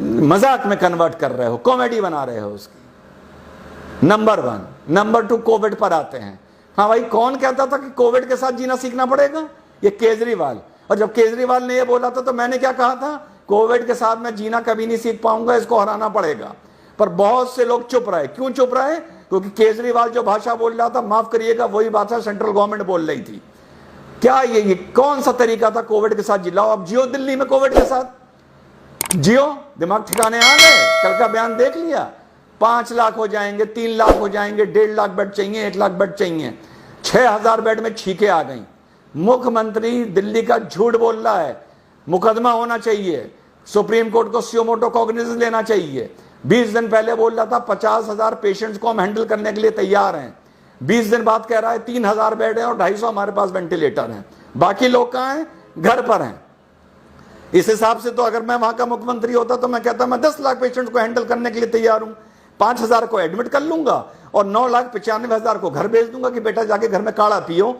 मजाक में कन्वर्ट कर रहे हो, कॉमेडी बना रहे हो उसकी। नंबर 1। नंबर 2, कोविड पर आते हैं। हाँ भाई, कौन कहता था कि कोविड के साथ जीना सीखना पड़ेगा? ये केजरीवाल। और जब केजरीवाल ने ये बोला था तो मैंने क्या कहा था? कोविड के साथ मैं जीना कभी नहीं सीख पाऊंगा, इसको हराना पड़ेगा। पर बहुत से लोग चुप रहे। क्यों चुप रहे? क्योंकि केजरीवाल जो भाषा बोल रहा था, माफ करिएगा, वही भाषा सेंट्रल गवर्नमेंट बोल रही थी। क्या ये कौन सा तरीका था कोविड के साथ जिलाओ? अब जियो दिल्ली में कोविड के साथ, जियो, दिमाग ठिकाने आ गए। कल का बयान देख लिया, 5 लाख हो जाएंगे, 3 लाख हो जाएंगे, 1.5 लाख बेड चाहिए, 1 लाख बेड चाहिए, 6000 बेड में छींके आ गई। मुख्यमंत्री दिल्ली का झूठ बोल रहा है। मुकदमा होना चाहिए, सुप्रीम कोर्ट को सुमोटो कॉग्निजेंस लेना चाहिए। 20 दिन पहले बोल रहा था 50,000 पेशेंट्स को हम हैंडल करने के लिए तैयार हैं। 20 दिन बाद कह रहा है 3000 बेड है और 250 हमारे पास वेंटिलेटर हैं। बाकी लोग कहां हैं? घर पर हैं। इस हिसाब से तो अगर मैं वहां का मुख्यमंत्री होता तो मैं कहता मैं 10 लाख पेशेंट्स को हैंडल करने के लिए तैयार हूं। 5000 को एडमिट कर लूंगा और 9,95,000 को घर भेज दूंगा कि बेटा जाके घर में काढ़ा पियो।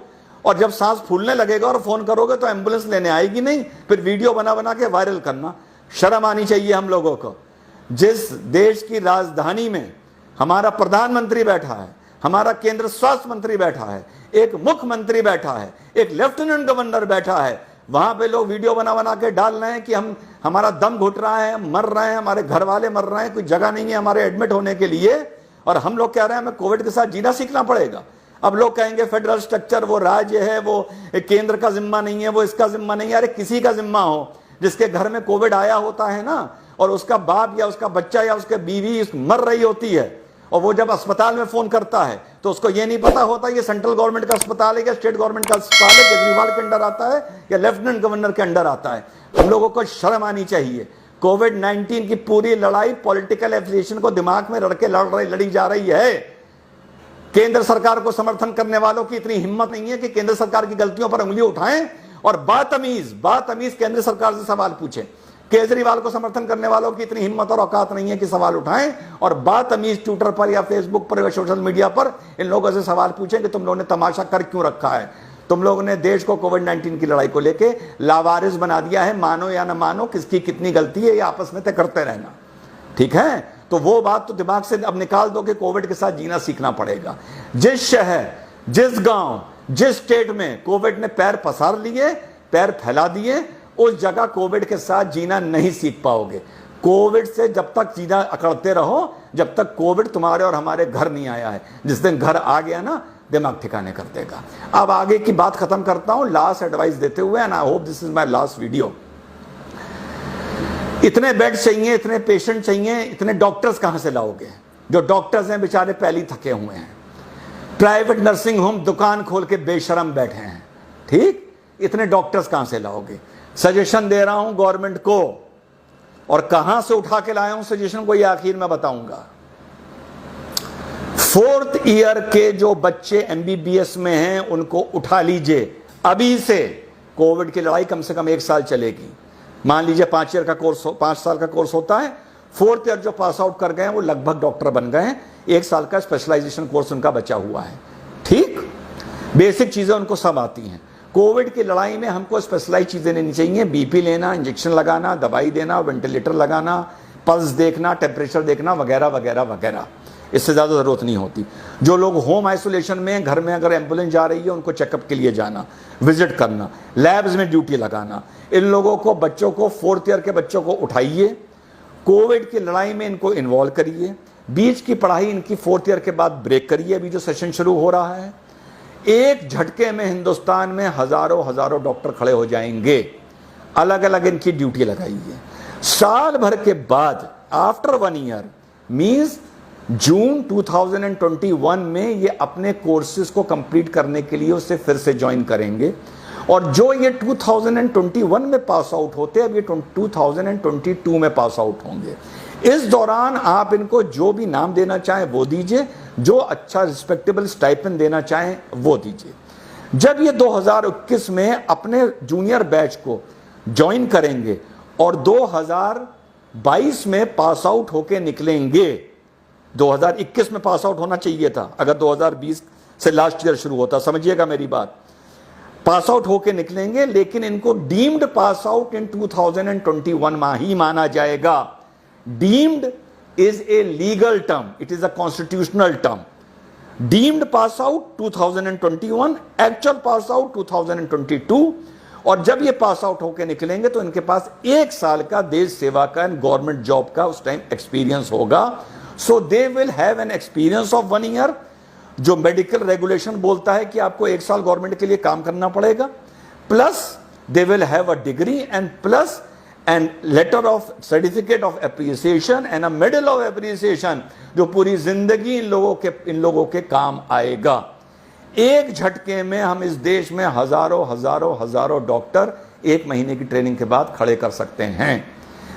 और जब सांस फूलने लगेगा और फोन करोगे तो एम्बुलेंस लेने आएगी नहीं, फिर वीडियो बना बना के वायरल करना। शर्म आनी चाहिए हम लोगों को। जिस देश की राजधानी में हमारा प्रधानमंत्री बैठा है, हमारा केंद्र स्वास्थ्य मंत्री बैठा है, एक मुख्यमंत्री बैठा है, एक लेफ्टिनेंट गवर्नर बैठा है, वहां पे लोग वीडियो बना बना के डाल रहे हैं कि हमारा दम घुट रहा है, मर रहे हैं, हमारे घर वाले मर रहे हैं, कोई जगह नहीं है हमारे एडमिट होने के लिए। और हम लोग कह रहे हैं हमें कोविड के साथ जीना सीखना पड़ेगा। अब लोग कहेंगे फेडरल स्ट्रक्चर वो राज्य है, वो केंद्र का जिम्मा नहीं है, वो इसका जिम्मा नहीं है। अरे किसी का जिम्मा हो, जिसके घर में कोविड आया होता है ना, और उसका बाप या उसका बच्चा या उसके बीवी मर रही होती है, और वो जब अस्पताल में फोन करता है तो उसको ये नहीं पता होता ये सेंट्रल गवर्नमेंट का अस्पताल है या स्टेट गवर्नमेंट का अस्पताल है, केजरीवाल के अंडर आता है या लेफ्टिनेंट गवर्नर के अंडर आता है। हम लोगों को शर्म आनी चाहिए। कोविड-19 की पूरी लड़ाई पॉलिटिकल एफिलिएशन को दिमाग में रख के लड़ी जा रही है। केंद्र सरकार को समर्थन करने वालों की इतनी हिम्मत नहीं है कि केंद्र सरकार की गलतियों पर उंगली उठाएं और बातमीज केंद्र सरकार से सवाल पूछें। केजरीवाल को समर्थन करने वालों की इतनी हिम्मत और औकात नहीं है कि सवाल उठाएं और बातमीज ट्विटर पर या फेसबुक पर या सोशल मीडिया पर इन लोगों से सवाल पूछें कि तुम लोगों ने तमाशा कर क्यों रखा है। तुम लोगों ने देश को कोविड-19 की लड़ाई को लेके लावारिस बना दिया है। मानो या ना मानो, किसकी कितनी गलती है ये आपस में तय करते रहना, ठीक है? तो वो बात तो दिमाग से अब निकाल दो कि कोविड के साथ जीना सीखना पड़ेगा। जिस शहर, जिस गांव, जिस स्टेट में कोविड ने पैर पसार लिए, पैर फैला दिए, उस जगह कोविड के साथ जीना नहीं सीख पाओगे। कोविड से जब तक जीना अकड़ते रहो जब तक कोविड तुम्हारे और हमारे घर नहीं आया है। जिस दिन घर आ गया ना, दिमाग ठिकाने कर देगा। अब आगे की बात खत्म करता हूं लास्ट एडवाइस देते हुए, and I hope this is my last video. इतने बेड चाहिए, इतने पेशेंट चाहिए, इतने डॉक्टर्स कहां से लाओगे? जो डॉक्टर्स हैं बेचारे पहले ही थके हुए हैं। प्राइवेट नर्सिंग होम दुकान खोल के बेशरम बैठे हैं, ठीक? इतने डॉक्टर्स कहां से लाओगे? सजेशन दे रहा हूं गवर्नमेंट को, और कहां से उठा के लाया हूं सजेशन को ये आखिर में बताऊंगा। 4th ईयर के जो बच्चे एमबीबीएस में हैं उनको उठा लीजिए अभी से। कोविड की लड़ाई कम से कम 1 साल चलेगी। मान लीजिए 5 ईयर का कोर्स, 5 साल का कोर्स होता है। 4th ईयर जो पास आउट कर गए हैं वो लगभग डॉक्टर बन गए हैं। 1 साल का स्पेशलाइजेशन कोर्स उनका बचा हुआ है, ठीक? बेसिक चीजें उनको सब आती हैं। कोविड की लड़ाई में हमको स्पेशलाइज चीजें लेनी चाहिए। बीपी लेना, इंजेक्शन लगाना, दवाई देना, वेंटिलेटर लगाना, पल्स देखना, टेम्परेचर देखना, वगैरह वगैरह वगैरह। इससे ज्यादा जरूरत नहीं होती। जो लोग होम आइसोलेशन में, घर में अगर एम्बुलेंस जा रही है उनको चेकअप के लिए जाना, विजिट करना, लैब्स में ड्यूटी लगाना। इन लोगों को, बच्चों को, 4th ईयर के बच्चों को उठाइए, कोविड की लड़ाई में इनको इन्वॉल्व करिए। बीच की पढ़ाई इनकी 4th ईयर के बाद ब्रेक करिए। अभी जो सेशन शुरू हो रहा है, एक झटके में हिंदुस्तान में हजारों डॉक्टर खड़े हो जाएंगे। अलग अलग इनकी ड्यूटी लगाइए। साल भर के बाद, आफ्टर 1 ईयर मींस जून 2021 में ये अपने कोर्सेज को कंप्लीट करने के लिए उसे फिर से ज्वाइन करेंगे। और जो ये 2021 में पास आउट होते हैं, अब ये 2022 में पास आउट होंगे। इस दौरान आप इनको जो भी नाम देना चाहें वो दीजिए, जो अच्छा रिस्पेक्टेबल स्टाइपेंड देना चाहें वो दीजिए। जब ये 2021 में अपने जूनियर बैच को ज्वाइन करेंगे और 2022 में पास आउट होके निकलेंगे, 2021 में पास आउट होना चाहिए था अगर 2020 से लास्ट ईयर शुरू होता, समझिएगा मेरी बात। पास आउट होके निकलेंगे, लेकिन इनको डीम्ड पास आउट इन 2021 ही माना जाएगा। Deemed is a legal term, it is a constitutional term. Deemed pass out 2021, actual pass out 2022। और जब ये पास आउट होके निकलेंगे तो इनके पास 1 साल का देश सेवा का एंड गवर्नमेंट जॉब का उस टाइम एक्सपीरियंस होगा। So they will have an experience of 1 year. जो मेडिकल रेगुलेशन बोलता है कि आपको 1 साल गवर्नमेंट के लिए काम करना पड़ेगा, plus they will have a degree and plus and later of certificate of appreciation and a medal of appreciation, जो पूरी जिंदगी इन लोगों के काम आएगा। एक झटके में हम इस देश में हजारों डॉक्टर 1 महीने की ट्रेनिंग के बाद खड़े कर सकते हैं।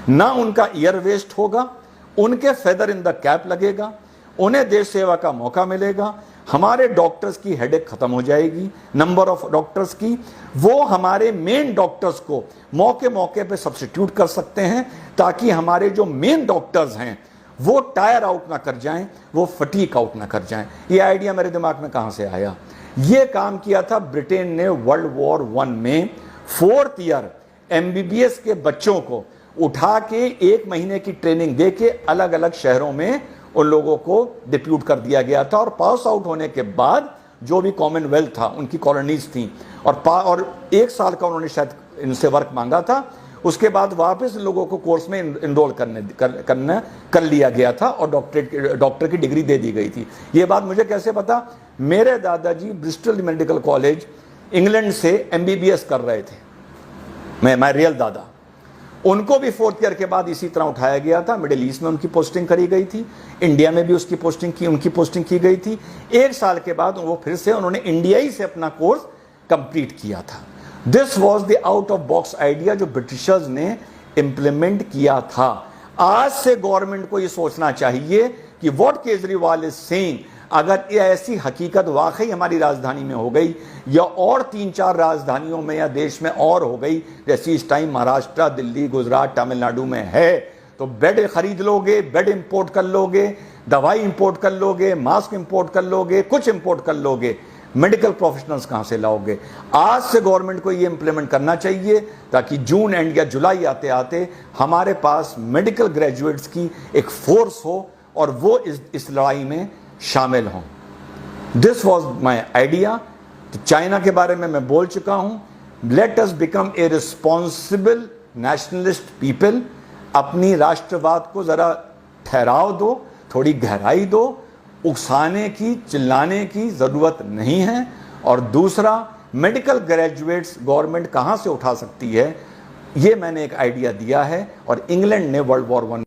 ना उनका ईयर वेस्ट होगा, उनके फेदर इन द कैप लगेगा, उन्हें देश सेवा का मौका मिलेगा। हमारे डॉक्टर्स की हेडेक खत्म हो जाएगी, नंबर ऑफ डॉक्टर्स की। वो हमारे मेन डॉक्टर्स को मौके मौके पे सब्स्टिट्यूट कर सकते हैं, ताकि हमारे जो मेन डॉक्टर्स हैं वो टायर आउट ना कर जाएं, वो फटीक आउट ना कर जाएं। ये आइडिया मेरे दिमाग में कहां से आया? ये काम किया था ब्रिटेन ने वर्ल्ड वॉर 1 में। 4th ईयर MBBS के बच्चों को उठा के 1 महीने की ट्रेनिंग दे के अलग अलग शहरों में उन लोगों को डिप्यूट कर दिया गया था। और पास आउट होने के बाद जो भी कॉमनवेल्थ था, उनकी कॉलोनीज थी, और 1 साल का उन्होंने शायद इनसे वर्क मांगा था। उसके बाद वापस लोगों को कोर्स में इनरोल कर लिया गया था और डॉक्टर की डिग्री दे दी गई थी। ये बात मुझे कैसे पता? मेरे दादाजी ब्रिस्टल मेडिकल कॉलेज इंग्लैंड से MBBS कर रहे थे। मैं रियल दादा, उनको भी 4th ईयर के बाद इसी तरह उठाया गया था। मिडिल ईस्ट में उनकी पोस्टिंग करी गई थी, इंडिया में भी उनकी पोस्टिंग की गई थी। 1 साल के बाद वो फिर से उन्होंने इंडियाई से अपना कोर्स कंप्लीट किया था। This was the out of box idea जो ब्रिटिशर्स ने इंप्लीमेंट किया था। आज से गवर्नमेंट को ये सोचना चाहिए कि व्हाट केजरीवाल इज सेइंग, अगर ये ऐसी हकीकत वाकई हमारी राजधानी में हो गई या और 3-4 राजधानियों में या देश में और हो गई, जैसी इस टाइम महाराष्ट्र, दिल्ली, गुजरात, तमिलनाडु में है, तो बेड खरीद लोगे, बेड इंपोर्ट कर लोगे, दवाई इंपोर्ट कर लोगे, मास्क इंपोर्ट कर लोगे, कुछ इंपोर्ट कर लोगे, मेडिकल प्रोफेशनल्स कहां से लाओगे? आज से गवर्नमेंट को ये इंप्लीमेंट करना चाहिए, ताकि जून एंड या जुलाई आते आते हमारे पास मेडिकल ग्रेजुएट्स की एक फोर्स हो और वो इस लड़ाई में शामिल हों। This was my idea. तो चाइना के बारे में मैं बोल चुका हूं। Let us become a responsible nationalist people. अपनी राष्ट्रवाद को जरा ठहराव दो, थोड़ी गहराई दो, उकसाने की, चिल्लाने की जरूरत नहीं है। और दूसरा, मेडिकल ग्रेजुएट्स गवर्नमेंट कहां से उठा सकती है, ये मैंने एक आइडिया दिया है। और इंग्लैंड ने वर्ल्ड वॉर 1